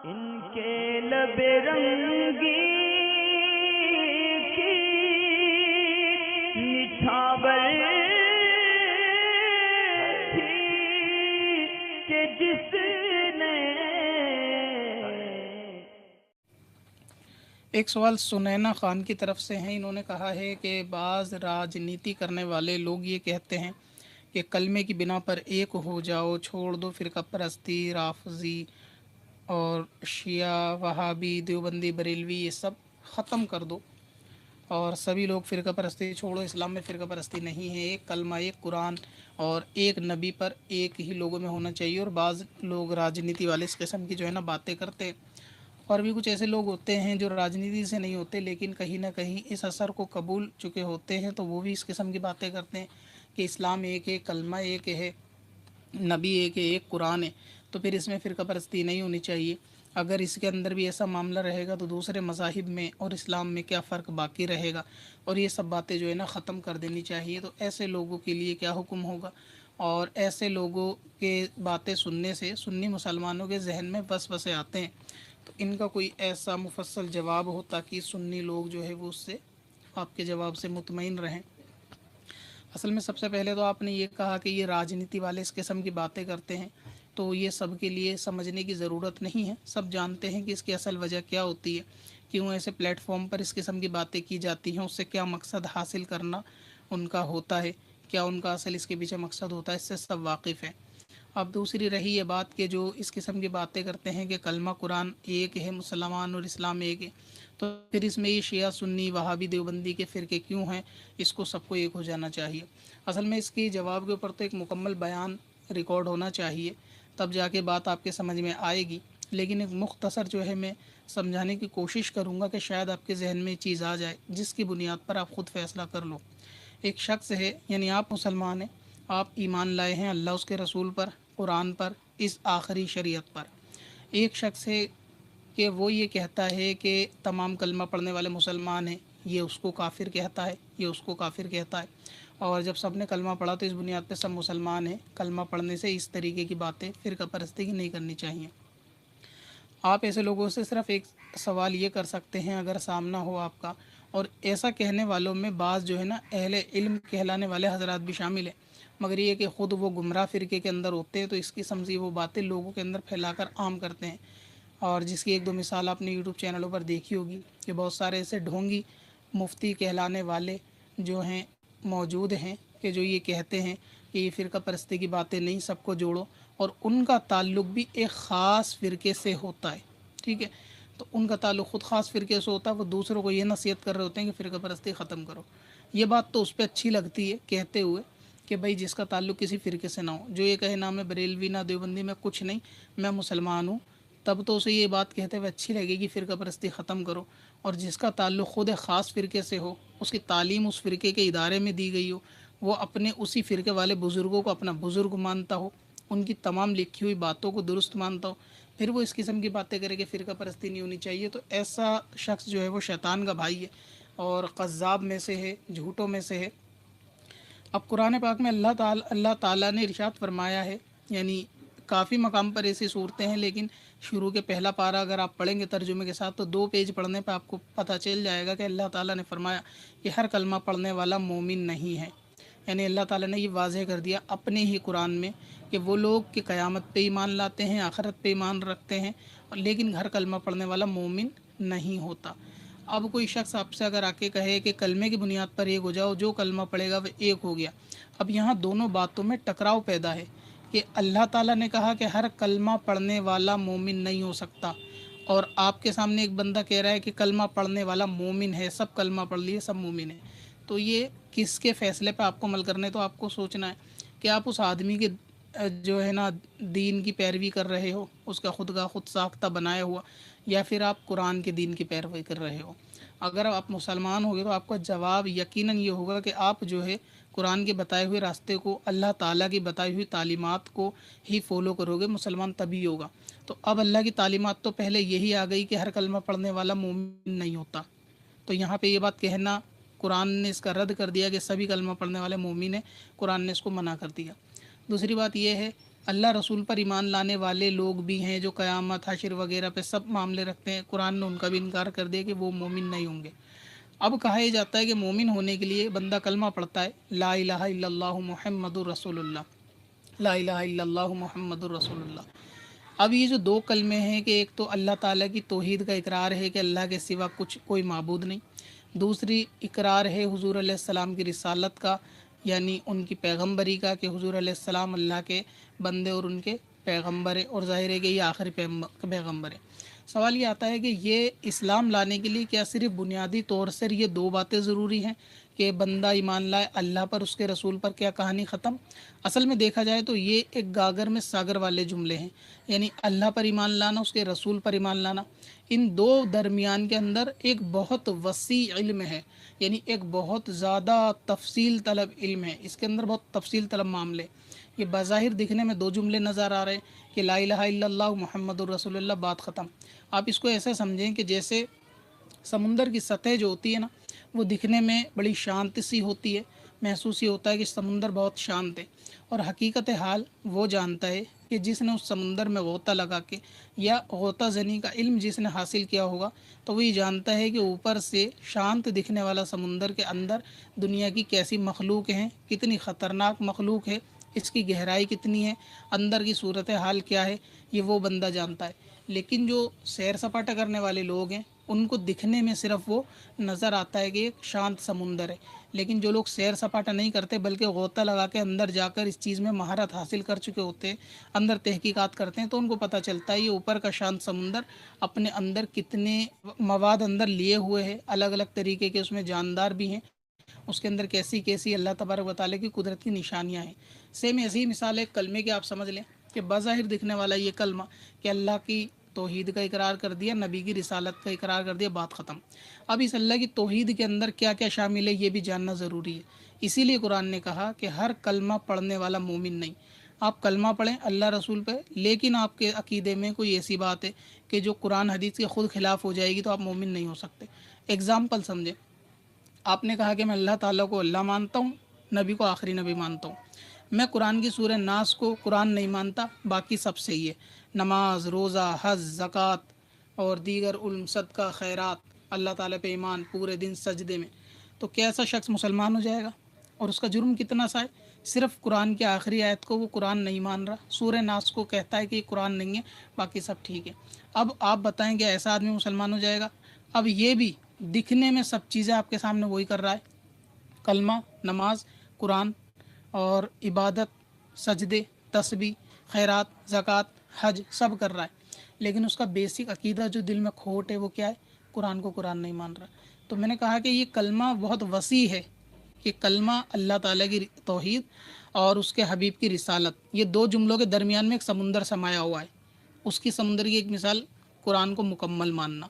ان کے لب رنگی کی نچھاور تھی کہ جس نے ایک سوال سنینا خان کی طرف سے ہیں، انہوں نے کہا ہے کہ بعض راجنیتی کرنے والے لوگ یہ کہتے ہیں کہ کلمے کی بنا پر ایک ہو جاؤ، چھوڑ دو فرقہ پرستی، رافضی اور شیعہ، وہابی، دیوبندی، بریلوی، یہ سب ختم کر دو اور سبھی لوگ فرقہ پرستی چھوڑو، اسلام میں فرقہ پرستی نہیں ہے، ایک کلمہ، ایک قرآن اور ایک نبی پر ایک ہی لوگوں میں ہونا چاہیے۔ اور بعض لوگ راجنیتی والے اس قسم کی جو ہے نا باتیں کرتے ہیں، اور بھی کچھ ایسے لوگ ہوتے ہیں جو راجنیتی سے نہیں ہوتے لیکن کہیں نہ کہیں اس اثر کو قبول چکے ہوتے ہیں، تو وہ بھی اس قسم کی باتیں کرتے ہیں کہ اسلام ایک ہے، کلمہ ایک ہے، نبی ایک ہے، ایک قرآن ہے، تو پھر اس میں فرقہ پرستی نہیں ہونی چاہیے۔ اگر اس کے اندر بھی ایسا معاملہ رہے گا تو دوسرے مذاہب میں اور اسلام میں کیا فرق باقی رہے گا، اور یہ سب باتیں جو ہے نا ختم کر دینی چاہیے۔ تو ایسے لوگوں کے لیے کیا حکم ہوگا، اور ایسے لوگوں کے باتیں سننے سے سنی مسلمانوں کے ذہن میں وسوسے آتے ہیں، تو ان کا کوئی ایسا مفصل جواب ہو تاکہ سنی لوگ جو ہے وہ اس سے آپ کے جواب سے مطمئن رہیں۔ اصل میں سب سے پہلے تو آپ نے یہ کہا کہ یہ راجنیتی والے اس قسم کی باتیں کرتے ہیں، تو یہ سب کے لیے سمجھنے کی ضرورت نہیں ہے، سب جانتے ہیں کہ اس کی اصل وجہ کیا ہوتی ہے، کیوں ایسے پلیٹ فارم پر اس قسم کی باتیں کی جاتی ہیں، اس سے کیا مقصد حاصل کرنا ان کا ہوتا ہے، کیا ان کا اصل اس کے پیچھے مقصد ہوتا ہے، اس سے سب واقف ہیں۔ اب دوسری رہی یہ بات کہ جو اس قسم کی باتیں کرتے ہیں کہ کلمہ قرآن ایک ہے، مسلمان اور اسلام ایک ہے، تو پھر اس میں یہ شیعہ، سنی، وہابی، دیوبندی کے فرقے کیوں ہیں، اس کو سب کو ایک ہو جانا چاہیے۔ اصل میں اس کی جواب کے اوپر تو ایک مکمل بیان ریکارڈ ہونا چاہیے، تب جا کے بات آپ کے سمجھ میں آئے گی، لیکن ایک مختصر جو ہے میں سمجھانے کی کوشش کروں گا کہ شاید آپ کے ذہن میں یہ چیز آ جائے جس کی بنیاد پر آپ خود فیصلہ کر لو۔ ایک شخص ہے، یعنی آپ مسلمان ہیں، آپ ایمان لائے ہیں اللہ اس کے رسول پر، قرآن پر، اس آخری شریعت پر۔ ایک شخص ہے کہ وہ یہ کہتا ہے کہ تمام کلمہ پڑھنے والے مسلمان ہیں، یہ اس کو کافر کہتا ہے، یہ اس کو کافر کہتا ہے، اور جب سب نے کلمہ پڑھا تو اس بنیاد پہ سب مسلمان ہیں۔ کلمہ پڑھنے سے اس طریقے کی باتیں فرقہ پرستی کی نہیں کرنی چاہیے۔ آپ ایسے لوگوں سے صرف ایک سوال یہ کر سکتے ہیں اگر سامنا ہو آپ کا، اور ایسا کہنے والوں میں بعض جو ہے نا اہل علم کہلانے والے حضرات بھی شامل ہیں، مگر یہ کہ خود وہ گمراہ فرقے کے اندر ہوتے ہیں، تو اس قسم سے وہ باتیں لوگوں کے اندر پھیلا کر عام کرتے ہیں، اور جس کی ایک دو مثال آپ نے یوٹیوب چینلوں پر دیکھی ہوگی کہ بہت سارے ایسے ڈھونگی مفتی کہلانے والے جو ہیں موجود ہیں کہ جو یہ کہتے ہیں کہ یہ فرقہ پرستی کی باتیں نہیں، سب کو جوڑو، اور ان کا تعلق بھی ایک خاص فرقے سے ہوتا ہے، ٹھیک ہے، تو ان کا تعلق خود خاص فرقے سے ہوتا ہے، وہ دوسروں کو یہ نصیحت کر رہے ہوتے ہیں کہ فرقہ پرستی ختم کرو۔ یہ بات تو اس پہ اچھی لگتی ہے کہتے ہوئے کہ بھائی جس کا تعلق کسی فرقے سے نہ ہو، جو یہ کہے نہ میں بریلوی نہ دیوبندی میں کچھ نہیں، میں مسلمان ہوں، تب تو اسے یہ بات کہتے ہوئے اچھی لگے گی فرقہ پرستی ختم کرو۔ اور جس کا تعلق خود ایک خاص فرقے سے ہو، اس کی تعلیم اس فرقے کے ادارے میں دی گئی ہو، وہ اپنے اسی فرقے والے بزرگوں کو اپنا بزرگ مانتا ہو، ان کی تمام لکھی ہوئی باتوں کو درست مانتا ہو، پھر وہ اس قسم کی باتیں کرے کہ فرقہ پرستی نہیں ہونی چاہیے، تو ایسا شخص جو ہے وہ شیطان کا بھائی ہے اور قذاب میں سے ہے، جھوٹوں میں سے ہے۔ اب قرآن پاک میں اللہ تعالیٰ نے ارشاد فرمایا ہے، یعنی کافی مقام پر ایسی صورتیں ہیں، لیکن شروع کے پہلا پارہ اگر آپ پڑھیں گے ترجمے کے ساتھ تو 2 پیج پڑھنے پہ آپ کو پتہ چل جائے گا کہ اللہ تعالیٰ نے فرمایا کہ ہر کلمہ پڑھنے والا مومن نہیں ہے، یعنی اللہ تعالیٰ نے یہ واضح کر دیا اپنے ہی قرآن میں کہ وہ لوگ کہ قیامت پہ ایمان لاتے ہیں، آخرت پہ ایمان رکھتے ہیں، لیکن ہر کلمہ پڑھنے والا مومن نہیں ہوتا۔ اب کوئی شخص آپ سے اگر آ کے کہے کہ کلمے کی بنیاد پر ایک ہو جاؤ، جو کلمہ پڑھے گا وہ ایک ہو گیا، اب یہاں دونوں باتوں میں ٹکراؤ پیدا ہے کہ اللہ تعالیٰ نے کہا کہ ہر کلمہ پڑھنے والا مومن نہیں ہو سکتا، اور آپ کے سامنے ایک بندہ کہہ رہا ہے کہ کلمہ پڑھنے والا مومن ہے، سب کلمہ پڑھ لیے سب مومن ہیں، تو یہ کس کے فیصلے پہ آپ کو عمل کرنا ہے؟ تو آپ کو سوچنا ہے کہ آپ اس آدمی کے جو ہے نا دین کی پیروی کر رہے ہو، اس کا خود ساختہ بنایا ہوا، یا پھر آپ قرآن کے دین کی پیروی کر رہے ہو۔ اگر آپ مسلمان ہوگے تو آپ کا جواب یقیناً یہ ہوگا کہ آپ جو ہے قرآن کے بتائے ہوئے راستے کو، اللہ تعالیٰ کی بتائی ہوئی تعلیمات کو ہی فالو کرو گے، مسلمان تبھی ہوگا۔ تو اب اللہ کی تعلیمات تو پہلے یہی آ گئی کہ ہر کلمہ پڑھنے والا مومن نہیں ہوتا، تو یہاں پہ یہ بات کہنا قرآن نے اس کا رد کر دیا کہ سبھی کلمہ پڑھنے والے مومن ہیں، قرآن نے اس کو منع کر دیا۔ دوسری بات یہ ہے اللہ رسول پر ایمان لانے والے لوگ بھی ہیں جو قیامت حشر وغیرہ پہ سب معاملے رکھتے ہیں، قرآن نے ان کا بھی انکار کر دیا کہ وہ مومن نہیں ہوں گے۔ اب کہا یہ جاتا ہے کہ مومن ہونے کے لیے بندہ کلمہ پڑھتا ہے، لا الہ الا اللہ محمد الرسول اللہ، لا الہ الا اللہ محمد الرسول اللہ۔ اب یہ جو دو کلمے ہیں کہ ایک تو اللہ تعالیٰ کی توحید کا اقرار ہے کہ اللہ کے سوا کچھ کوئی معبود نہیں، دوسری اقرار ہے حضور علیہ السلام کی رسالت کا، یعنی ان کی پیغمبری کا، کہ حضور علیہ السلام اللہ کے بندے اور ان کے پیغمبر ہے، اور ظاہر ہے کہ یہ آخری پیغمبر ہے۔ سوال یہ آتا ہے کہ یہ اسلام لانے کے لیے کیا صرف بنیادی طور سے یہ دو باتیں ضروری ہیں کہ بندہ ایمان لائے اللہ پر، اس کے رسول پر، کیا کہانی ختم؟ اصل میں دیکھا جائے تو یہ ایک گاگر میں ساگر والے جملے ہیں، یعنی اللہ پر ایمان لانا، اس کے رسول پر ایمان لانا، ان دو درمیان کے اندر ایک بہت وسیع علم ہے، یعنی ایک بہت زیادہ تفصیل طلب علم ہے، اس کے اندر بہت تفصیل طلب معاملے۔ یہ بظاہر دکھنے میں دو جملے نظر آ رہے ہیں کہ لا الہ الا اللہ محمد الرسول اللہ، بات ختم۔ آپ اس کو ایسے سمجھیں کہ جیسے سمندر کی سطح جو ہوتی ہے نا، وہ دکھنے میں بڑی شانت سی ہوتی ہے، محسوس یہ ہوتا ہے کہ سمندر بہت شانت ہے، اور حقیقت حال وہ جانتا ہے کہ جس نے اس سمندر میں غوطہ لگا کے یا غوطہ زنی کا علم جس نے حاصل کیا ہوگا، تو وہ یہ جانتا ہے کہ اوپر سے شانت دکھنے والا سمندر کے اندر دنیا کی کیسی مخلوق ہیں، کتنی خطرناک مخلوق ہے، اس کی گہرائی کتنی ہے، اندر کی صورت حال کیا ہے، یہ وہ بندہ جانتا ہے۔ لیکن جو سیر سپاٹا کرنے والے لوگ ہیں ان کو دکھنے میں صرف وہ نظر آتا ہے کہ ایک شانت سمندر ہے، لیکن جو لوگ سیر سپاٹا نہیں کرتے بلکہ غوطہ لگا کے اندر جا کر اس چیز میں مہارت حاصل کر چکے ہوتے ہیں، اندر تحقیقات کرتے ہیں، تو ان کو پتہ چلتا ہے یہ اوپر کا شانت سمندر اپنے اندر کتنے مواد اندر لیے ہوئے ہے، الگ الگ طریقے کے اس میں جاندار بھی ہیں، اس کے اندر کیسی کیسی اللہ تبارک و تعالیٰ کی قدرت کی نشانیاں ہیں۔ سیم ایسی مثال ہے کلمے کی، آپ سمجھ لیں کہ بظاہر دکھنے والا یہ کلمہ کہ اللہ کی توحید کا اقرار کر دیا، نبی کی رسالت کا اقرار کر دیا، بات ختم۔ اب اس اللہ کی توحید کے اندر کیا کیا شامل ہے یہ بھی جاننا ضروری ہے، اسی لیے قرآن نے کہا کہ ہر کلمہ پڑھنے والا مومن نہیں۔ آپ کلمہ پڑھیں اللہ رسول پہ، لیکن آپ کے عقیدے میں کوئی ایسی بات ہے کہ جو قرآن حدیث کے خود خلاف ہو جائے گی تو آپ مومن نہیں ہو سکتے۔ اگزامپل سمجھیں، آپ نے کہا کہ میں اللہ تعالیٰ کو اللہ مانتا ہوں، نبی کو آخری نبی مانتا ہوں، میں قرآن کی سورہ ناس کو قرآن نہیں مانتا، باقی سب صحیح ہے، نماز، روزہ، حج، زکوٰۃ اور دیگر علم، صدقہ، خیرات، اللہ تعالیٰ پہ ایمان، پورے دن سجدے میں، تو کیا ایسا شخص مسلمان ہو جائے گا؟ اور اس کا جرم کتنا سا ہے؟ صرف قرآن کی آخری آیت کو وہ قرآن نہیں مان رہا، سورہ ناس کو کہتا ہے کہ یہ قرآن نہیں ہے، باقی سب ٹھیک ہے۔ اب آپ بتائیں کہ ایسا آدمی مسلمان ہو جائے گا؟ اب یہ بھی دکھنے میں سب چیزیں آپ کے سامنے وہی کر رہا ہے، کلمہ، نماز، قرآن اور عبادت، سجدے، تسبیح، خیرات، زکوٰۃ، حج، سب کر رہا ہے، لیکن اس کا بیسک عقیدہ جو دل میں کھوٹ ہے وہ کیا ہے؟ قرآن کو قرآن نہیں مان رہا۔ تو میں نے کہا کہ یہ کلمہ بہت وسیع ہے، کہ کلمہ اللہ تعالیٰ کی توحید اور اس کے حبیب کی رسالت، یہ دو جملوں کے درمیان میں ایک سمندر سمایا ہوا ہے، اس کی سمندر کی ایک مثال قرآن کو مکمل ماننا۔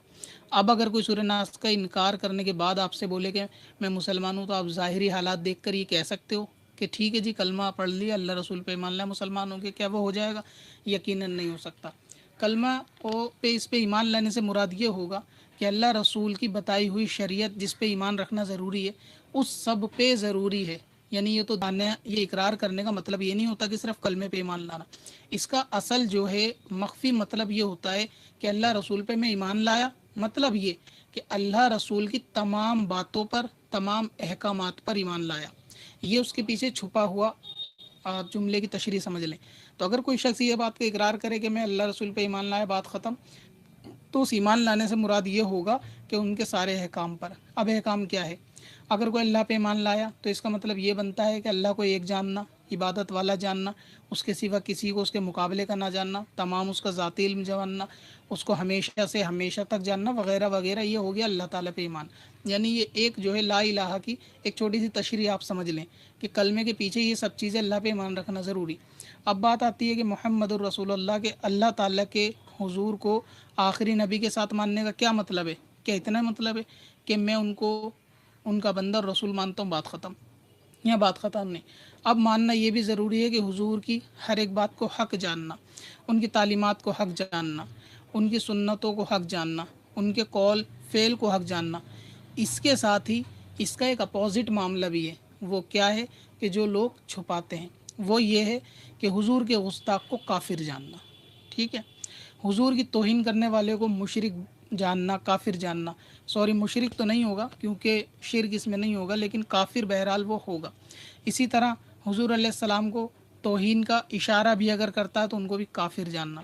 اب اگر کوئی سورہ ناس کا انکار کرنے کے بعد آپ سے بولے کہ میں مسلمان ہوں، تو آپ ظاہری حالات دیکھ کر یہ کہہ سکتے ہو کہ ٹھیک ہے جی کلمہ پڑھ لیا، اللہ رسول پہ ایمان لیا، مسلمان ہو گئے، کیا وہ ہو جائے گا؟ یقیناً نہیں ہو سکتا۔ کلمہ پہ اس پہ ایمان لانے سے مراد یہ ہوگا کہ اللہ رسول کی بتائی ہوئی شریعت جس پہ ایمان رکھنا ضروری ہے اس سب پہ ضروری ہے، یعنی یہ تو یہ اقرار کرنے کا مطلب یہ نہیں ہوتا کہ صرف کلمے پہ ایمان لانا، اس کا اصل جو ہے مخفی مطلب یہ ہوتا ہے کہ اللہ رسول پہ میں ایمان لایا، مطلب یہ کہ اللہ رسول کی تمام باتوں پر، تمام احکامات پر ایمان لایا، یہ اس کے پیچھے چھپا ہوا آپ جملے کی تشریح سمجھ لیں۔ تو اگر کوئی شخص یہ بات کا اقرار کرے کہ میں اللہ رسول پہ ایمان لایا، بات ختم، تو اس ایمان لانے سے مراد یہ ہوگا کہ ان کے سارے احکام پر۔ اب احکام کیا ہے؟ اگر کوئی اللہ پہ ایمان لایا تو اس کا مطلب یہ بنتا ہے کہ اللہ کو ایک جاننا، عبادت والا جاننا، اس کے سوا کسی کو اس کے مقابلے کا نہ جاننا، تمام اس کا ذاتی علم جاننا، اس کو ہمیشہ سے ہمیشہ تک جاننا، وغیرہ وغیرہ، یہ ہو گیا اللہ تعالیٰ پہ ایمان۔ یعنی یہ ایک جو ہے لا الہ کی ایک چھوٹی سی تشریح آپ سمجھ لیں کہ کلمے کے پیچھے یہ سب چیزیں اللہ پہ ایمان رکھنا ضروری۔ اب بات آتی ہے کہ محمد الرسول اللہ کے اللہ تعالیٰ کے حضور کو آخری نبی کے ساتھ ماننے کا کیا مطلب ہے؟ کیا اتنا مطلب ہے کہ میں ان کو ان کا بندہ اور رسول مانتا ہوں، بات ختم؟ یا بات ختم نہیں۔ اب ماننا یہ بھی ضروری ہے کہ حضور کی ہر ایک بات کو حق جاننا، ان کی تعلیمات کو حق جاننا، ان کی سنتوں کو حق جاننا، ان کے قول فعل کو حق جاننا۔ اس کے ساتھ ہی اس کا ایک اپوزٹ معاملہ بھی ہے، وہ کیا ہے کہ جو لوگ چھپاتے ہیں، وہ یہ ہے کہ حضور کے گستاخ کو کافر جاننا، ٹھیک ہے، حضور کی توہین کرنے والے کو مشرک جاننا، کافر جاننا، سوری مشرک تو نہیں ہوگا کیونکہ شرک اس میں نہیں ہوگا، لیکن کافر بہرحال وہ ہوگا۔ اسی طرح حضور علیہ السلام کو توہین کا اشارہ بھی اگر کرتا ہے تو ان کو بھی کافر جاننا۔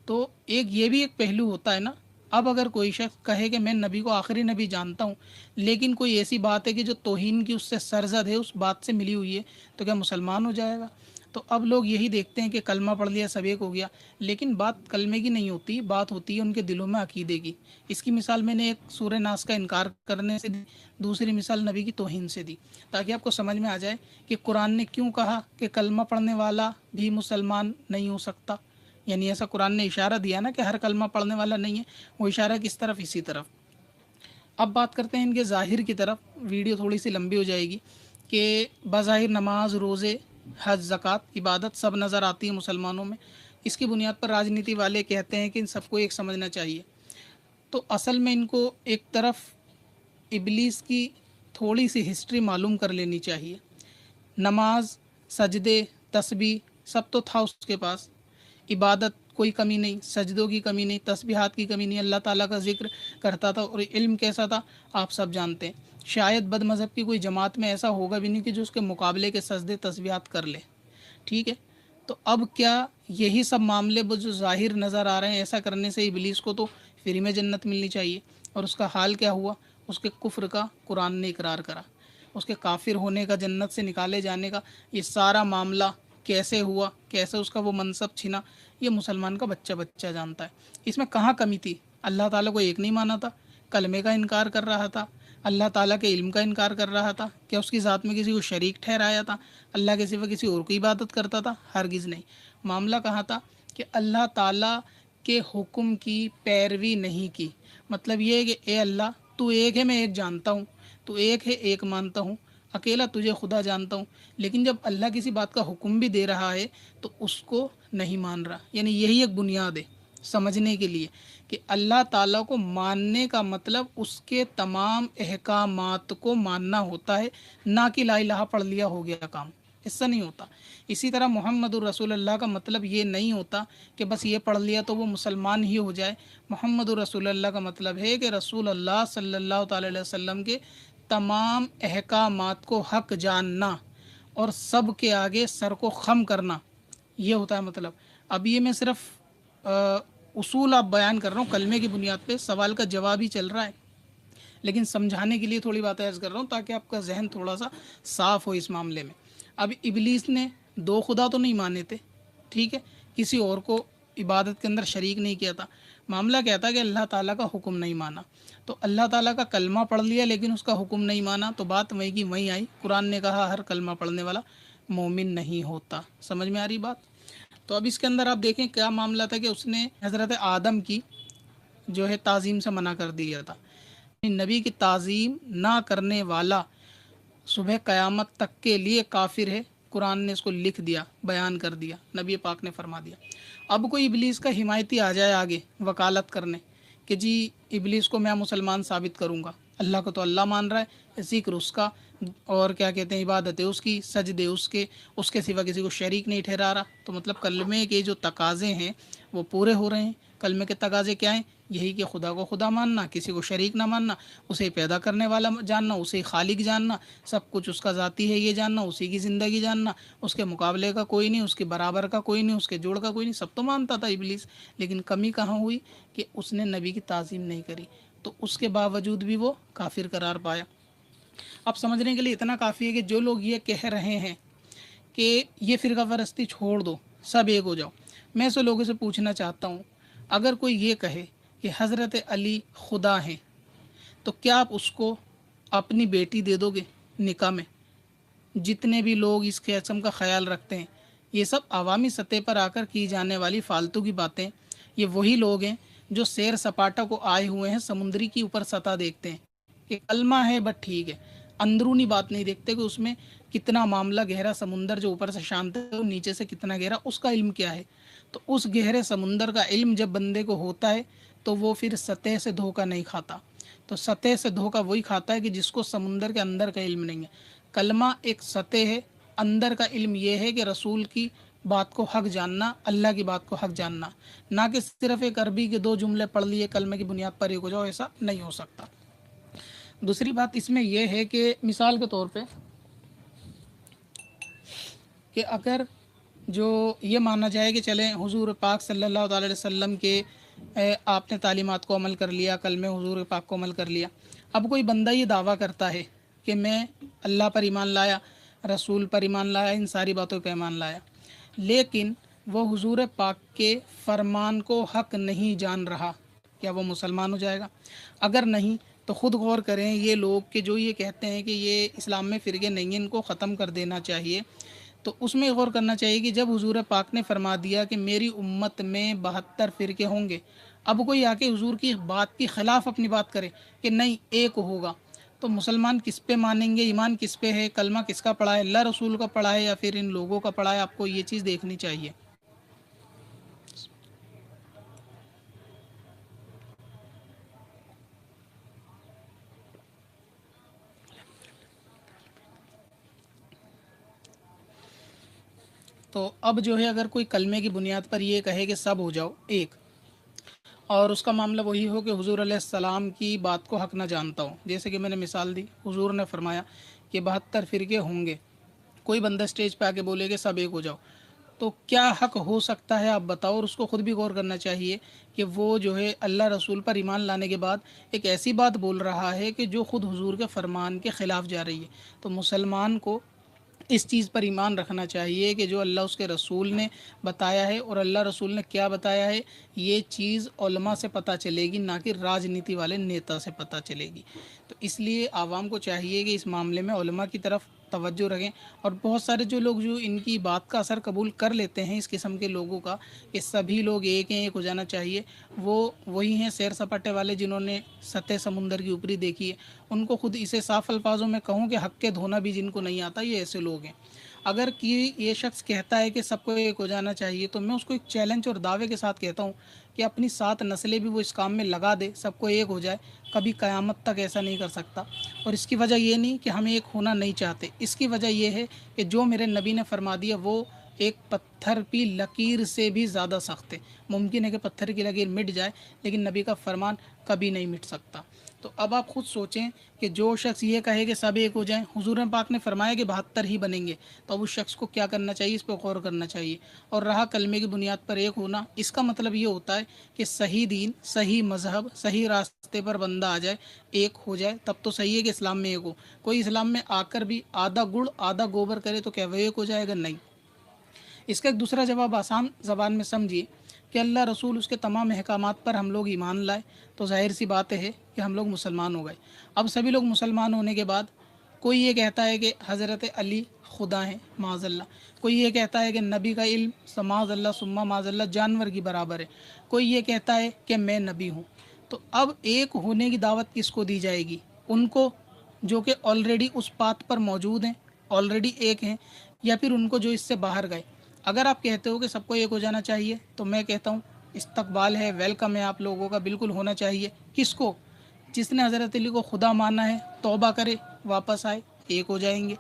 تو یہ بھی ایک پہلو ہوتا ہے نا۔ اب اگر کوئی شخص کہے کہ میں نبی کو آخری نبی جانتا ہوں، لیکن کوئی ایسی بات ہے کہ جو توہین کی اس سے سرزد ہے، اس بات سے ملی ہوئی ہے، تو کیا مسلمان ہو جائے گا؟ تو اب لوگ یہی دیکھتے ہیں کہ کلمہ پڑھ لیا سب ایک ہو گیا، لیکن بات کلمے کی نہیں ہوتی، بات ہوتی ہے ان کے دلوں میں عقیدے کی۔ اس کی مثال میں نے ایک سورہ ناس کا انکار کرنے سے دی، دوسری مثال نبی کی توہین سے دی، تاکہ آپ کو سمجھ میں آ جائے کہ قرآن نے کیوں کہا کہ کلمہ پڑھنے والا بھی مسلمان نہیں ہو سکتا۔ یعنی ایسا قرآن نے اشارہ دیا نا کہ ہر کلمہ پڑھنے والا نہیں ہے، وہ اشارہ کس طرف؟ اسی طرف۔ اب بات کرتے ہیں ان کے ظاہر کی طرف، ویڈیو تھوڑی سی لمبی ہو جائے گی، کہ بظاہر نماز، روزے، حج، زکوٰۃ، عبادت سب نظر آتی ہے مسلمانوں میں۔ اس کی بنیاد پر راجنیتی والے کہتے ہیں کہ ان سب کو ایک سمجھنا چاہیے۔ تو اصل میں ان کو ایک طرف ابلیس کی تھوڑی سی ہسٹری معلوم کر لینی چاہیے۔ نماز، سجدے، تسبیح سب تو تھا اس کے پاس، عبادت کوئی کمی نہیں، سجدوں کی کمی نہیں، تسبیحات کی کمی نہیں، اللہ تعالیٰ کا ذکر کرتا تھا، اور علم کیسا تھا آپ سب جانتے ہیں۔ شاید بد مذہب کی کوئی جماعت میں ایسا ہوگا بھی نہیں کہ جو اس کے مقابلے کے سجدے تسبیحات کر لے، ٹھیک ہے۔ تو اب کیا یہی سب معاملے وہ جو ظاہر نظر آ رہے ہیں، ایسا کرنے سے ابلیس کو تو فری میں جنت ملنی چاہیے، اور اس کا حال کیا ہوا؟ اس کے کفر کا قرآن نے اقرار کرا، اس کے کافر ہونے کا، جنت سے نکالے جانے کا۔ یہ سارا معاملہ کیسے ہوا، کیسے اس کا وہ منصب چھنا، یہ مسلمان کا بچہ بچہ جانتا ہے۔ اس میں کہاں کمی تھی؟ اللہ تعالیٰ کو ایک نہیں مانا تھا، کلمے کا انکار کر رہا تھا، اللہ تعالیٰ کے علم کا انکار کر رہا تھا، کیا اس کی ذات میں کسی کو شریک ٹھہرایا تھا؟ اللہ کے سوا کسی اور کی عبادت کرتا تھا؟ ہرگز نہیں۔ معاملہ کہاں تھا کہ اللہ تعالیٰ کے حکم کی پیروی نہیں کی۔ مطلب یہ ہے کہ اے اللہ تو ایک ہے، میں ایک جانتا ہوں، تو ایک ہے، ایک مانتا ہوں، اکیلا تجھے خدا جانتا ہوں، لیکن جب اللہ کسی بات کا حکم بھی دے رہا ہے تو اس کو نہیں مان رہا۔ یعنی یہی ایک بنیاد ہے سمجھنے کے لیے کہ اللہ تعالیٰ کو ماننے کا مطلب اس کے تمام احکامات کو ماننا ہوتا ہے، نہ کہ لا الہ پڑھ لیا ہو گیا کام، ایسا نہیں ہوتا۔ اسی طرح محمد الرسول اللہ کا مطلب یہ نہیں ہوتا کہ بس یہ پڑھ لیا تو وہ مسلمان ہی ہو جائے۔ محمد الرسول اللہ کا مطلب ہے کہ رسول اللہ صلی اللہ تعالی علیہ وسلم کے تمام احکامات کو حق جاننا اور سب کے آگے سر کو خم کرنا، یہ ہوتا ہے مطلب۔ اب یہ میں صرف اصول آپ بیان کر رہا ہوں، کلمے کی بنیاد پہ، سوال کا جواب ہی چل رہا ہے، لیکن سمجھانے کے لیے تھوڑی باتیں عرض کر رہا ہوں تاکہ آپ کا ذہن تھوڑا سا صاف ہو اس معاملے میں۔ اب ابلیس نے دو خدا تو نہیں مانے تھے، ٹھیک ہے، کسی اور کو عبادت کے اندر شریک نہیں کیا تھا۔ معاملہ کیا تھا کہ اللہ تعالیٰ کا حکم نہیں مانا، تو اللہ تعالیٰ کا کلمہ پڑھ لیا لیکن اس کا حکم نہیں مانا، تو بات وہیں کی وہیں آئی۔ قرآن نے کہا ہر کلمہ پڑھنے والا مومن نہیں ہوتا۔ سمجھ میں آ رہی بات؟ تو اب اس کے اندر آپ دیکھیں کیا معاملہ تھا کہ اس نے حضرت آدم کی جو ہے تعظیم سے منع کر دیا تھا۔ نبی کی تعظیم نہ کرنے والا صبح قیامت تک کے لیے کافر ہے، قرآن نے اس کو لکھ دیا، بیان کر دیا، نبی پاک نے فرما دیا۔ اب کوئی ابلیس کا حمایتی آ جائے آگے وکالت کرنے کہ جی ابلیس کو میں مسلمان ثابت کروں گا، اللہ کو تو اللہ مان رہا ہے، ذکر اس کا، اور کیا کہتے ہیں عبادت اس کی، سجدے اس کے سوا کسی کو شریک نہیں ٹھہرا رہا، تو مطلب کلمے کے جو تقاضے ہیں وہ پورے ہو رہے ہیں۔ کلمے کے تقاضے کیا ہیں؟ یہی کہ خدا کو خدا ماننا، کسی کو شریک نہ ماننا، اسے پیدا کرنے والا جاننا، اسے خالق جاننا، سب کچھ اس کا ذاتی ہے یہ جاننا، اسی کی زندگی جاننا، اس کے مقابلے کا کوئی نہیں، اس کے برابر کا کوئی نہیں، اس کے جوڑ کا کوئی نہیں، سب تو مانتا تھا ابلیس۔ لیکن کمی کہاں ہوئی کہ اس نے نبی کی تعظیم نہیں کری، تو اس کے باوجود بھی وہ کافر قرار پایا۔ اب سمجھنے کے لیے اتنا کافی ہے کہ جو لوگ یہ کہہ رہے ہیں کہ یہ فرقہ پرستی چھوڑ دو، سب ایک ہو جاؤ، میں ایسے لوگوں سے پوچھنا چاہتا ہوں، اگر کوئی یہ کہے کہ حضرت علی خدا ہیں تو کیا آپ اس کو اپنی بیٹی دے دو گے نکاح میں؟ جتنے بھی لوگ اس قسم کا خیال رکھتے ہیں، یہ سب عوامی سطح پر آ کر کی جانے والی فالتو کی باتیں، یہ وہی لوگ ہیں جو سیر سپاٹا کو آئے ہوئے ہیں، سمندری کی اوپر سطح دیکھتے ہیں کہ کلمہ ہے بس ٹھیک ہے، اندرونی بات نہیں دیکھتے کہ اس میں کتنا معاملہ گہرا، سمندر جو اوپر سے شانت ہے وہ نیچے سے کتنا گہرا، اس کا علم کیا ہے۔ تو اس گہرے سمندر کا علم جب بندے کو ہوتا ہے تو وہ پھر سطح سے دھوکہ نہیں کھاتا، تو سطح سے دھوکہ وہی کھاتا ہے کہ جس کو سمندر کے اندر کا علم نہیں ہے۔ کلمہ ایک سطح ہے اندر کا علم یہ ہے کہ رسول کی بات کو حق جاننا، اللہ کی بات کو حق جاننا، نہ کہ صرف ایک عربی کے 2 جملے پڑھ لیے کلمے کی بنیاد پر ایک ہو جاؤ، ایسا نہیں ہو سکتا۔ دوسری بات اس میں یہ ہے کہ مثال کے طور پہ کہ اگر جو یہ مانا جائے کہ چلیں حضور پاک صلی اللہ تعالی علیہ وسلم کے آپ نے تعلیمات کو عمل کر لیا، کلمہ حضور پاک کو عمل کر لیا، اب کوئی بندہ یہ دعویٰ کرتا ہے کہ میں اللہ پر ایمان لایا، رسول پر ایمان لایا، ان ساری باتوں پہ ایمان لایا، لیکن وہ حضور پاک کے فرمان کو حق نہیں جان رہا، کیا وہ مسلمان ہو جائے گا؟ اگر نہیں تو خود غور کریں، یہ لوگ کہ جو یہ کہتے ہیں کہ یہ اسلام میں فرقے نہیں ہیں، ان کو ختم کر دینا چاہیے، تو اس میں غور کرنا چاہیے کہ جب حضور پاک نے فرما دیا کہ میری امت میں 72 فرقے ہوں گے، اب کوئی آ کے حضور کی بات کے خلاف اپنی بات کرے کہ نہیں ایک ہوگا، تو مسلمان کس پہ مانیں گے؟ ایمان کس پہ ہے؟ کلمہ کس کا پڑھا ہے؟ اللہ رسول کا پڑھا ہے یا پھر ان لوگوں کا پڑھا ہے؟ آپ کو یہ چیز دیکھنی چاہیے۔ تو اب جو ہے اگر کوئی کلمے کی بنیاد پر یہ کہے کہ سب ہو جاؤ ایک، اور اس کا معاملہ وہی ہو کہ حضور علیہ السلام کی بات کو حق نہ جانتا ہوں، جیسے کہ میں نے مثال دی، حضور نے فرمایا کہ 72 فرقے ہوں گے، کوئی بندہ اسٹیج پہ آ کے بولے کہ سب ایک ہو جاؤ، تو کیا حق ہو سکتا ہے آپ بتاؤ؟ اور اس کو خود بھی غور کرنا چاہیے کہ وہ جو ہے اللہ رسول پر ایمان لانے کے بعد ایک ایسی بات بول رہا ہے کہ جو خود حضور کے فرمان کے خلاف جا رہی ہے۔ تو مسلمان کو اس چیز پر ایمان رکھنا چاہیے کہ جو اللہ اس کے رسول نے بتایا ہے، اور اللہ رسول نے کیا بتایا ہے یہ چیز علماء سے پتہ چلے گی، نہ کہ راجنیتی والے نیتا سے پتہ چلے گی۔ تو اس لیے عوام کو چاہیے کہ اس معاملے میں علماء کی طرف توجہ رکھیں، اور بہت سارے جو لوگ جو ان کی بات کا اثر قبول کر لیتے ہیں، اس قسم کے لوگوں کا کہ سبھی لوگ ایک ہیں، ایک ہو جانا چاہیے، وہ وہی ہیں سیر سپاٹے والے جنہوں نے سطح سمندر کی اوپری دیکھی ہے۔ ان کو خود اسے صاف الفاظوں میں کہوں کہ حق کے دھونا بھی جن کو نہیں آتا، یہ ایسے لوگ ہیں۔ اگر یہ شخص کہتا ہے کہ سب کو ایک ہو جانا چاہیے، تو میں اس کو ایک چیلنج اور دعوے کے ساتھ کہتا ہوں کہ اپنی 7 نسلیں بھی وہ اس کام میں لگا دے، سب کو ایک ہو جائے، کبھی قیامت تک ایسا نہیں کر سکتا۔ اور اس کی وجہ یہ نہیں کہ ہم ایک ہونا نہیں چاہتے، اس کی وجہ یہ ہے کہ جو میرے نبی نے فرما دیا وہ ایک پتھر کی لکیر سے بھی زیادہ سخت ہے۔ ممکن ہے کہ پتھر کی لکیر مٹ جائے، لیکن نبی کا فرمان کبھی نہیں مٹ سکتا۔ تو اب آپ خود سوچیں کہ جو شخص یہ کہے کہ سب ایک ہو جائیں، حضور پاک نے فرمایا کہ 72 ہی بنیں گے، تو اب اس شخص کو کیا کرنا چاہیے؟ اس پہ غور کرنا چاہیے۔ اور رہا کلمے کی بنیاد پر ایک ہونا، اس کا مطلب یہ ہوتا ہے کہ صحیح دین، صحیح مذہب، صحیح راستے پر بندہ آ جائے، ایک ہو جائے، تب تو صحیح ہے کہ اسلام میں ایک ہو۔ کوئی اسلام میں آ کر بھی آدھا گڑ آدھا گوبر کرے تو کیا وہ ایک ہو جائے گا؟ نہیں۔ اس کا ایک دوسرا جواب آسان زبان میں سمجھیے کہ اللہ رسول اس کے تمام احکامات پر ہم لوگ ایمان لائے، تو ظاہر سی بات ہے کہ ہم لوگ مسلمان ہو گئے۔ اب سبھی لوگ مسلمان ہونے کے بعد کوئی یہ کہتا ہے کہ حضرت علی خدا ہیں، معاذ اللہ، کوئی یہ کہتا ہے کہ نبی کا علم معاذ اللہ ثم معاذ اللہ جانور کی برابر ہے، کوئی یہ کہتا ہے کہ میں نبی ہوں۔ تو اب ایک ہونے کی دعوت کس کو دی جائے گی؟ ان کو جو کہ آلریڈی اس بات پر موجود ہیں، آلریڈی ایک ہیں، یا پھر ان کو جو اس سے باہر گئے؟ اگر آپ کہتے ہو کہ سب کو ایک ہو جانا چاہیے، تو میں کہتا ہوں استقبال ہے، ویلکم ہے آپ لوگوں کا، بالکل ہونا چاہیے۔ کس کو؟ جس نے حضرت علی کو خدا مانا ہے توبہ کرے، واپس آئے، ایک ہو جائیں گے۔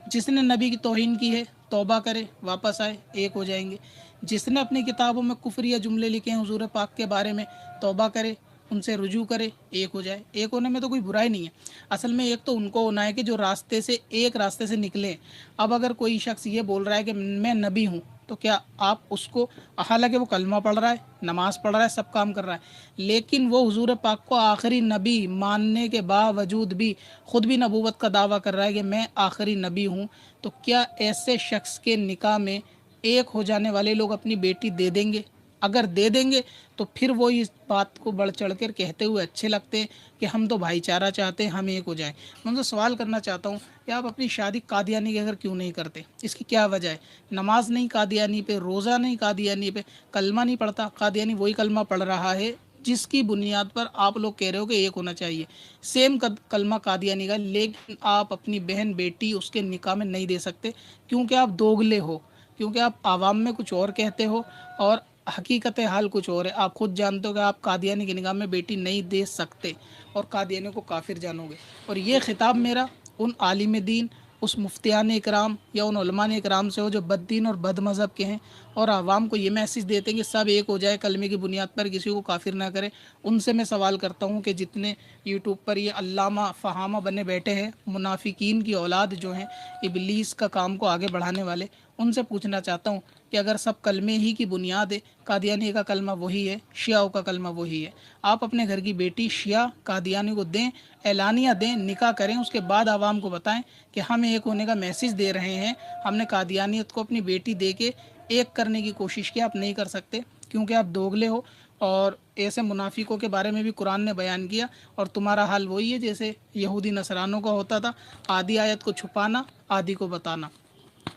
جس نے نبی کی توہین کی ہے توبہ کرے، واپس آئے، ایک ہو جائیں گے۔ جس نے اپنی کتابوں میں کفریہ جملے لکھے ہیں حضور پاک کے بارے میں، توبہ کرے، ان سے رجوع کرے، ایک ہو جائے۔ ایک ہونے میں تو کوئی برائی نہیں ہے، اصل میں ایک تو ان کو ہونا ہے کہ جو ایک راستے سے نکلے۔ اب اگر کوئی شخص یہ بول رہا ہے کہ میں نبی ہوں، تو کیا آپ اس کو، حالانکہ وہ کلمہ پڑھ رہا ہے، نماز پڑھ رہا ہے، سب کام کر رہا ہے، لیکن وہ حضور پاک کو آخری نبی ماننے کے باوجود بھی خود بھی نبوت کا دعویٰ کر رہا ہے کہ میں آخری نبی ہوں، تو کیا ایسے شخص کے نکاح میں ایک ہو جانے والے لوگ اپنی بیٹی دے دیں گے؟ اگر دے دیں گے تو پھر وہ اس بات کو بڑھ چڑھ کر کہتے ہوئے اچھے لگتے ہیں کہ ہم تو بھائی چارہ چاہتے ہیں، ہم ایک ہو جائیں۔ میں ان سے سوال کرنا چاہتا ہوں کہ آپ اپنی شادی قادیانی کے گھر کیوں نہیں کرتے؟ اس کی کیا وجہ ہے؟ نماز نہیں قادیانی پہ، روزہ نہیں قادیانی پہ، کلمہ نہیں پڑھتا قادیانی، وہی کلمہ پڑھ رہا ہے جس کی بنیاد پر آپ لوگ کہہ رہے ہو کہ ایک ہونا چاہیے، سیم کلمہ قادیانی کا، لیکن آپ اپنی بہن بیٹی اس کے نکاح میں نہیں دے سکتے، کیونکہ آپ دوگلے ہو، کیونکہ آپ عوام میں کچھ اور کہتے ہو اور حقیقت حال کچھ اور ہے۔ آپ خود جانتے ہو کہ آپ قادیانی کے نکاح میں بیٹی نہیں دے سکتے، اور قادیانی کو کافر جانو گے۔ اور یہ خطاب میرا ان عالم دین، اس مفتیان اکرام یا ان علماء اکرام سے ہو جو بد دین اور بد مذہب کے ہیں اور عوام کو یہ میسیج دیتے ہیں کہ سب ایک ہو جائے، کلمے کی بنیاد پر کسی کو کافر نہ کرے۔ ان سے میں سوال کرتا ہوں کہ جتنے یوٹیوب پر یہ علامہ فہامہ بنے بیٹھے ہیں، منافقین کی اولاد جو ہیں، ابلیس کا کام کو آگے بڑھانے والے، ان سے پوچھنا چاہتا ہوں کہ اگر سب کلمے ہی کی بنیاد ہے، قادیانی کا کلمہ وہی ہے، شیعوں کا کلمہ وہی ہے، آپ اپنے گھر کی بیٹی شیعہ قادیانی کو دیں، اعلانیہ دیں، نکاح کریں، اس کے بعد عوام کو بتائیں کہ ہم ایک ہونے کا میسیج دے رہے ہیں، ہم نے قادیانیت کو اپنی بیٹی دے کے ایک کرنے کی کوشش کی، آپ نہیں کر سکتے کیونکہ آپ دوگلے ہو۔ اور ایسے منافقوں کے بارے میں بھی قرآن نے بیان کیا، اور تمہارا حال وہی ہے جیسے یہودی نصرانوں کا ہوتا تھا، آدھی آیت کو چھپانا، آدھی کو بتانا۔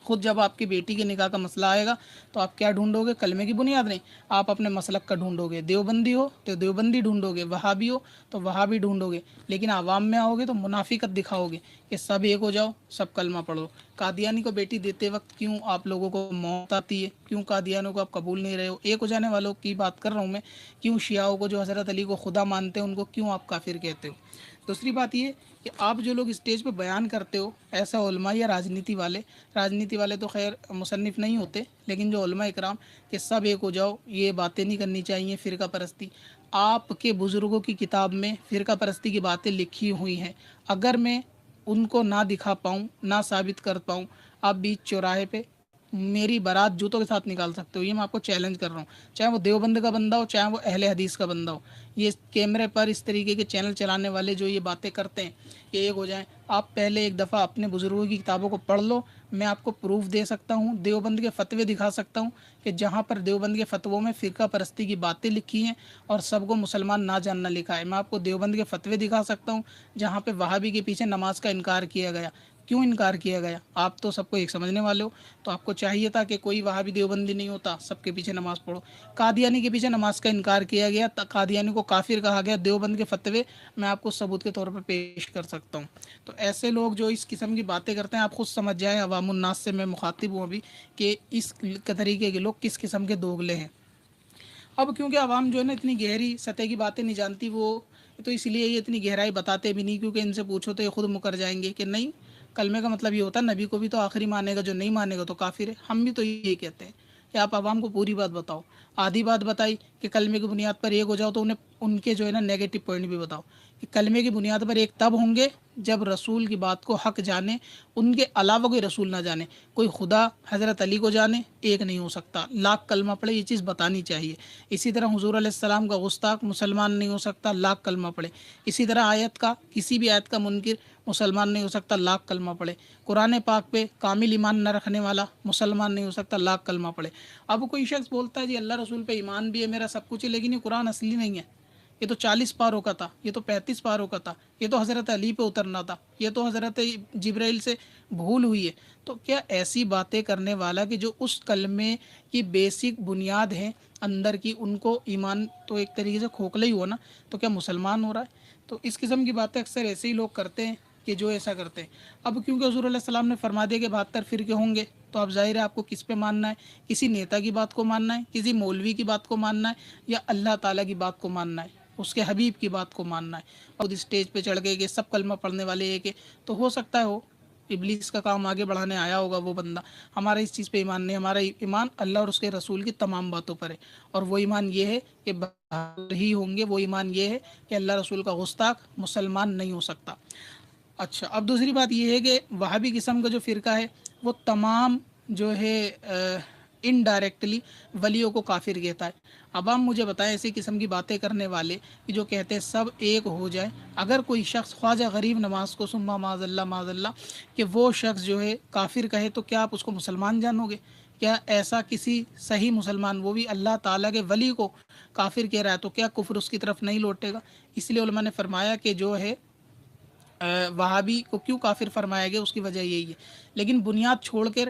خود جب آپ کی بیٹی کے نکاح کا مسئلہ آئے گا تو آپ کیا ڈھونڈو گے؟ کلمے کی بنیاد نہیں، آپ اپنے مسلک کا ڈھونڈو گے، دیوبندی ہو تو دیوبندی ڈھونڈو گے، وہابی ہو تو وہابی ڈھونڈو گے، لیکن عوام میں آؤ گے تو منافقت دکھاؤ گے کہ سب ایک ہو جاؤ، سب کلمہ پڑھو۔ قادیانی کو بیٹی دیتے وقت کیوں آپ لوگوں کو موت آتی ہے؟ کیوں قادیانوں کو آپ قبول نہیں رہے ہو؟ ایک ہو جانے والوں کی بات کر رہا ہوں میں، کیوں شیعوں کو جو حضرت علی کو خدا مانتے ہیں ان کو کیوں آپ کافر کہتے ہو؟ دوسری بات یہ کہ آپ جو لوگ اسٹیج پہ بیان کرتے ہو، ایسا علماء یا راجنیتی والے تو خیر مصنف نہیں ہوتے، لیکن جو علماء اکرام کہ سب ایک ہو جاؤ، یہ باتیں نہیں کرنی چاہیے، فرقہ پرستی، آپ کے بزرگوں کی کتاب میں فرقہ پرستی کی باتیں لکھی ہوئی ہیں، اگر میں ان کو نہ دکھا پاؤں، نہ ثابت کر پاؤں، آپ بیچ چوراہے پہ میری بارات جوتوں کے ساتھ نکال سکتے ہو، یہ میں آپ کو چیلنج کر رہا ہوں، چاہے وہ دیوبند کا بندہ ہو، چاہے وہ اہل حدیث کا بندہ ہو۔ یہ کیمرے پر اس طریقے کے چینل چلانے والے جو یہ باتیں کرتے ہیں کہ ایک ہو جائیں، آپ پہلے ایک دفعہ اپنے بزرگوں کی کتابوں کو پڑھ لو، میں آپ کو پروف دے سکتا ہوں، دیوبند کے فتوے دکھا سکتا ہوں کہ جہاں پر دیوبند کے فتووں میں فرقہ پرستی کی باتیں لکھی ہیں اور سب کو مسلمان نہ جاننا لکھا ہے۔ میں آپ کو دیوبند کے فتوے دکھا سکتا ہوں جہاں پہ وہابی کے پیچھے نماز کا انکار کیا گیا۔ کیوں انکار کیا گیا؟ آپ تو سب کو ایک سمجھنے والے ہو، تو آپ کو چاہیے تھا کہ کوئی وہابی دیوبندی نہیں ہوتا، سب کے پیچھے نماز پڑھو۔ قادیانی کے پیچھے نماز کا انکار کیا گیا، قادیانی کو کافر کہا گیا، دیوبند کے فتوے میں آپ کو ثبوت کے طور پر پیش کر سکتا ہوں۔ تو ایسے لوگ جو اس قسم کی باتیں کرتے ہیں، آپ خود سمجھ جائیں، عوام الناس سے میں مخاطب ہوں ابھی، کہ اس طریقے کے لوگ کس قسم کے دوگلے ہیں۔ اب کیونکہ عوام جو ہے نا اتنی گہری سطح کی باتیں نہیں جانتی، وہ تو اس لیے یہ اتنی گہرائی بتاتے بھی نہیں، کیونکہ ان سے پوچھو تو یہ خود مکر جائیں گے کہ نہیں، کلمے کا مطلب یہ ہوتا ہے نبی کو بھی تو آخری مانے گا، جو نہیں مانے گا تو کافر ہے۔ ہم بھی تو یہی کہتے ہیں کہ آپ عوام کو پوری بات بتاؤ، آدھی بات بتائی کہ کلمے کی بنیاد پر ایک ہو جاؤ تو انہیں ان کے جو ہے نا نیگیٹو پوائنٹ بھی بتاؤ کہ کلمے کی بنیاد پر ایک تب ہوں گے جب رسول کی بات کو حق جانے، ان کے علاوہ کوئی رسول نہ جانے، کوئی خدا حضرت علی کو جانے، ایک نہیں ہو سکتا، لاکھ کلمہ پڑھے، یہ چیز بتانی چاہیے۔ اسی طرح حضور علیہ السلام کا گستاخ مسلمان نہیں ہو سکتا، لاکھ کلمہ پڑھے۔ اسی طرح آیت کا، کسی بھی آیت کا منکر مسلمان نہیں ہو سکتا، لاکھ کلمہ پڑھے۔ قرآن پاک پہ کامل ایمان نہ رکھنے والا مسلمان نہیں ہو سکتا، لاکھ کلمہ پڑھے۔ اب کوئی شخص بولتا ہے جی اللہ رسول پہ ایمان بھی ہے، میرا سب کچھ ہے، لیکن یہ قرآن اصلی نہیں ہے، یہ تو 40 پاروں کا تھا، یہ تو 35 پاروں کا تھا، یہ تو حضرت علی پہ اترنا تھا، یہ تو حضرت جبرائیل سے بھول ہوئی ہے۔ تو کیا ایسی باتیں کرنے والا کہ جو اس کلمے کی بیسک بنیاد ہیں اندر کی، ان کو ایمان تو ایک طریقے سے کھوکھلا ہی ہوا نا، تو کیا مسلمان ہو رہا ہے؟ تو اس قسم کی باتیں اکثر ایسے ہی لوگ کرتے ہیں کہ جو ایسا کرتے ہیں۔ اب کیونکہ حضور علیہ السلام نے فرما دیا کہ 72 فرقے ہوں گے، تو اب ظاہر ہے آپ کو کس پہ ماننا ہے؟ کسی نیتا کی بات کو ماننا ہے، کسی مولوی کی بات کو ماننا ہے، یا اللہ تعالیٰ کی بات کو ماننا ہے، اس کے حبیب کی بات کو ماننا ہے؟ اور اسٹیج پہ چڑھ گئے کہ سب کلمہ پڑھنے والے ایک ہے، تو ہو سکتا ہے ہو ابلیس کا کام آگے بڑھانے آیا ہوگا وہ بندہ۔ ہمارا اس چیز پہ ایمان نہیں، ہمارا ایمان اللہ اور اس کے رسول کی تمام باتوں پر ہے، اور وہ ایمان یہ ہے کہ بہادر ہی ہوں گے، وہ ایمان یہ ہے کہ اللہ رسول کا گستاخ مسلمان نہیں ہو سکتا۔ اچھا، اب دوسری بات یہ ہے کہ وہابی قسم کا جو فرقہ ہے وہ تمام جو ہے انڈائریکٹلی ولیوں کو کافر کہتا ہے۔ اب آپ مجھے بتائیں ایسی قسم کی باتیں کرنے والے کہ جو کہتے ہیں سب ایک ہو جائے، اگر کوئی شخص خواجہ غریب نواز کو ثم معاذ اللہ کہ وہ شخص جو ہے کافر کہے، تو کیا آپ اس کو مسلمان جانو گے؟ کیا ایسا کسی صحیح مسلمان، وہ بھی اللہ تعالیٰ کے ولی کو کافر کہہ رہا ہے، تو کیا کفر اس کی طرف نہیں لوٹے گا؟ اس لیے علماء نے فرمایا کہ جو ہے وہابی کو کیوں کافر فرمایا گیا، اس کی وجہ یہی ہے۔ لیکن بنیاد چھوڑ کر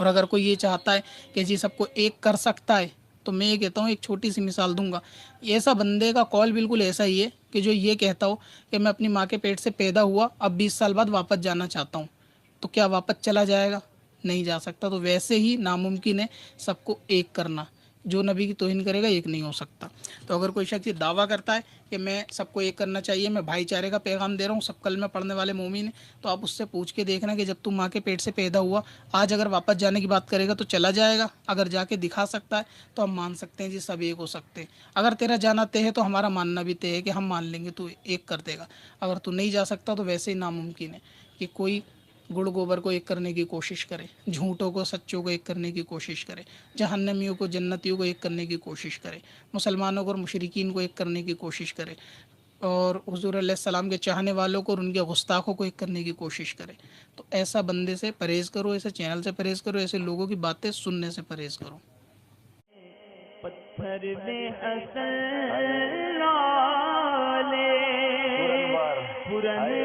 اور اگر کوئی یہ چاہتا ہے کہ جی سب کو ایک کر سکتا ہے تو میں یہ کہتا ہوں، ایک چھوٹی سی مثال دوں گا، ایسا بندے کا کال بالکل ایسا ہی ہے کہ جو یہ کہتا ہو کہ میں اپنی ماں کے پیٹ سے پیدا ہوا، اب 20 سال بعد واپس جانا چاہتا ہوں، تو کیا واپس چلا جائے گا؟ نہیں جا سکتا۔ تو ویسے ہی ناممکن ہے سب کو ایک کرنا، جو نبی کی توہین کرے گا ایک نہیں ہو سکتا۔ تو اگر کوئی شخص یہ دعویٰ کرتا ہے کہ میں سب کو ایک کرنا چاہیے، میں بھائی چارے کا پیغام دے رہا ہوں، سب کلمہ پڑھنے والے مومن ہیں، تو آپ اس سے پوچھ کے دیکھنا کہ جب تم ماں کے پیٹ سے پیدا ہوا، آج اگر واپس جانے کی بات کرے گا تو چلا جائے گا؟ اگر جا کے دکھا سکتا ہے تو ہم مان سکتے ہیں جی سب ایک ہو سکتے ہیں۔ اگر تیرا جانا طے ہے تو ہمارا ماننا بھی طے ہے کہ ہم مان لیں گے تو ایک کر دے گا۔ اگر تو نہیں جا سکتا تو ویسے ہی ناممکن ہے کہ کوئی گڑ گوبر کو ایک کرنے کی کوشش کرے، جھوٹوں کو سچوں کو ایک کرنے کی کوشش کرے، جہنمیوں کو جنتیوں کو ایک کرنے کی کوشش کرے، مسلمانوں کو اور مشرکین کو ایک کرنے کی کوشش کرے، اور حضور علیہ السلام کے چاہنے والوں کو اور ان کے گستاخوں کو ایک کرنے کی کوشش کرے۔ تو ایسا بندے سے پرہیز کرو، ایسے چینل سے پرہیز کرو، ایسے لوگوں کی باتیں سننے سے پرہیز کرو۔ پتھر میں حسن لالے پرن